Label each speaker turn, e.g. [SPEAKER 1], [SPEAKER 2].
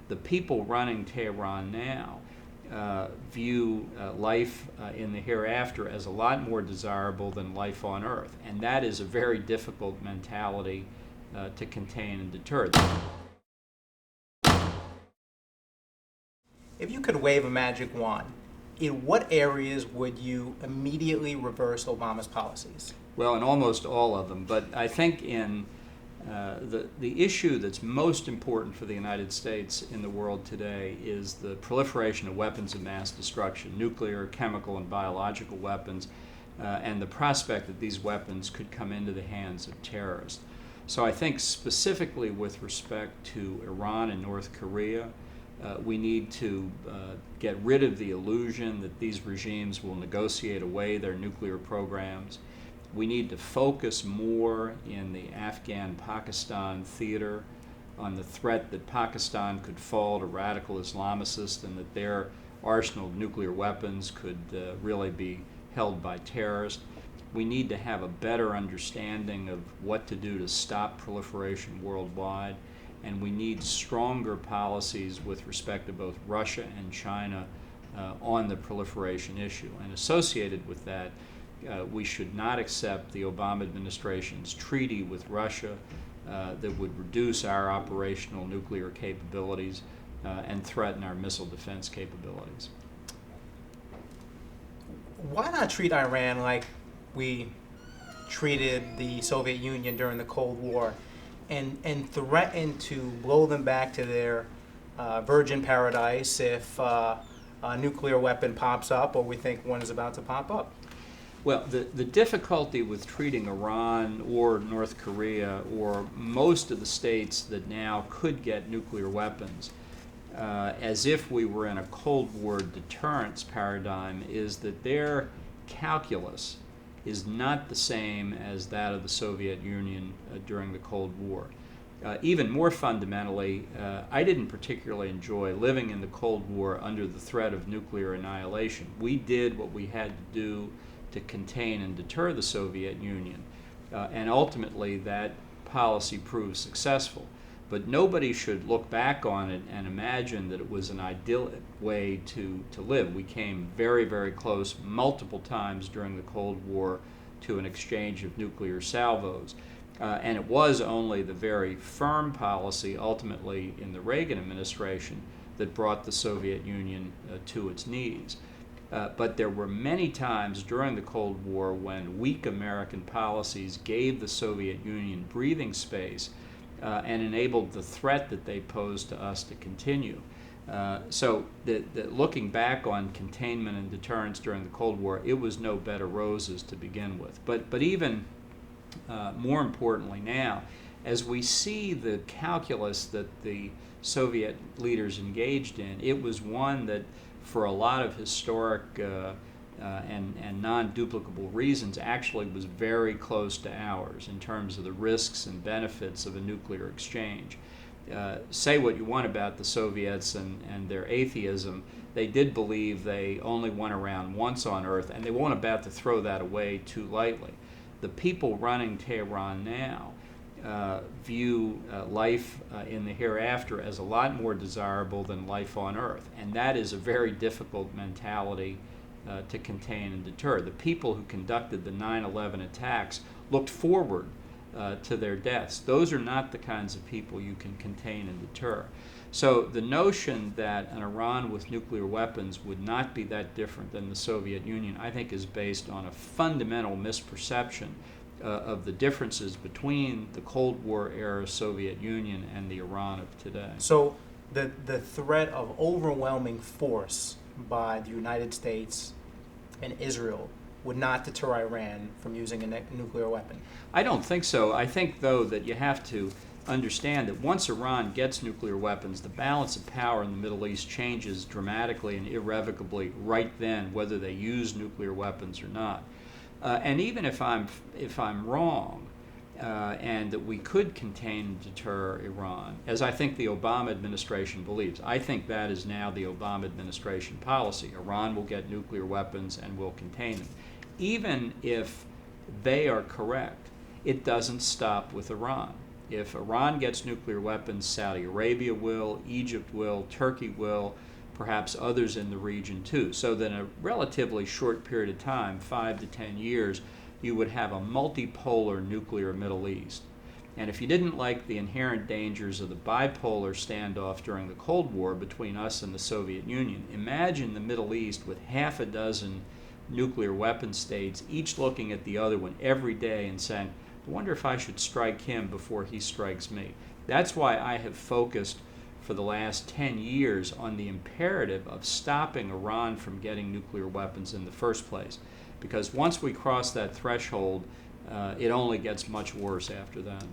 [SPEAKER 1] The people running Tehran now view life in the hereafter as a lot more desirable than life on Earth, and that is a very difficult mentality to contain and deter.
[SPEAKER 2] If you could wave a magic wand, in what areas would you immediately reverse Obama's policies?
[SPEAKER 1] Well, in almost all of them, but I think in the issue that's most important for the United States in the world today is the proliferation of weapons of mass destruction, nuclear, chemical, and biological weapons, and the prospect that these weapons could come into the hands of terrorists. So I think specifically with respect to Iran and North Korea, we need to get rid of the illusion that these regimes will negotiate away their nuclear programs. We need to focus more in the Afghan-Pakistan theater on the threat that Pakistan could fall to radical Islamicists and that their arsenal of nuclear weapons could really be held by terrorists. We need to have a better understanding of what to do to stop proliferation worldwide, and we need stronger policies with respect to both Russia and China on the proliferation issue. And associated with that, we should not accept the Obama administration's treaty with Russia that would reduce our operational nuclear capabilities and threaten our missile defense capabilities.
[SPEAKER 2] Why not treat Iran like we treated the Soviet Union during the Cold War and threaten to blow them back to their virgin paradise if a nuclear weapon pops up or we think one is about to pop up?
[SPEAKER 1] Well, the difficulty with treating Iran or North Korea or most of the states that now could get nuclear weapons as if we were in a Cold War deterrence paradigm is that their calculus is not the same as that of the Soviet Union during the Cold War. Even more fundamentally, I didn't particularly enjoy living in the Cold War under the threat of nuclear annihilation. We did what we had to do to contain and deter the Soviet Union, and ultimately that policy proved successful. But nobody should look back on it and imagine that it was an idyllic way to live. We came very, very close multiple times during the Cold War to an exchange of nuclear salvos. And it was only the very firm policy ultimately in the Reagan administration that brought the Soviet Union to its knees. But there were many times during the Cold War when weak American policies gave the Soviet Union breathing space and enabled the threat that they posed to us to continue. So looking back on containment and deterrence during the Cold War, it was no bed of roses to begin with. But even more importantly now, as we see the calculus that the Soviet leaders engaged in, it was one that for a lot of historic and non-duplicable reasons actually was very close to ours in terms of the risks and benefits of a nuclear exchange. Say what you want about the Soviets and their atheism, they did believe they only went around once on Earth, and they weren't about to throw that away too lightly. The people running Tehran now view life in the hereafter as a lot more desirable than life on Earth, and that is a very difficult mentality to contain and deter. The people who conducted the 9/11 attacks looked forward to their deaths. Those are not the kinds of people you can contain and deter. So the notion that an Iran with nuclear weapons would not be that different than the Soviet Union, I think, is based on a fundamental misperception of the differences between the Cold War era Soviet Union and the Iran of today.
[SPEAKER 2] So the threat of overwhelming force by the United States and Israel would not deter Iran from using a nuclear weapon?
[SPEAKER 1] I don't think so. I think, though, that you have to understand that once Iran gets nuclear weapons, the balance of power in the Middle East changes dramatically and irrevocably right then, whether they use nuclear weapons or not. And even if I'm wrong, and that we could contain and deter Iran, as I think the Obama administration believes, I think that is now the Obama administration policy. Iran will get nuclear weapons and will contain them. Even if they are correct, it doesn't stop with Iran. If Iran gets nuclear weapons, Saudi Arabia will, Egypt will, Turkey will, perhaps others in the region too. So that in a relatively short period of time, 5 to 10 years, you would have a multipolar nuclear Middle East. And if you didn't like the inherent dangers of the bipolar standoff during the Cold War between us and the Soviet Union, imagine the Middle East with half a dozen nuclear weapon states, each looking at the other one every day and saying, I wonder if I should strike him before he strikes me. That's why I have focused for the last 10 years on the imperative of stopping Iran from getting nuclear weapons in the first place. Because once we cross that threshold, it only gets much worse after that.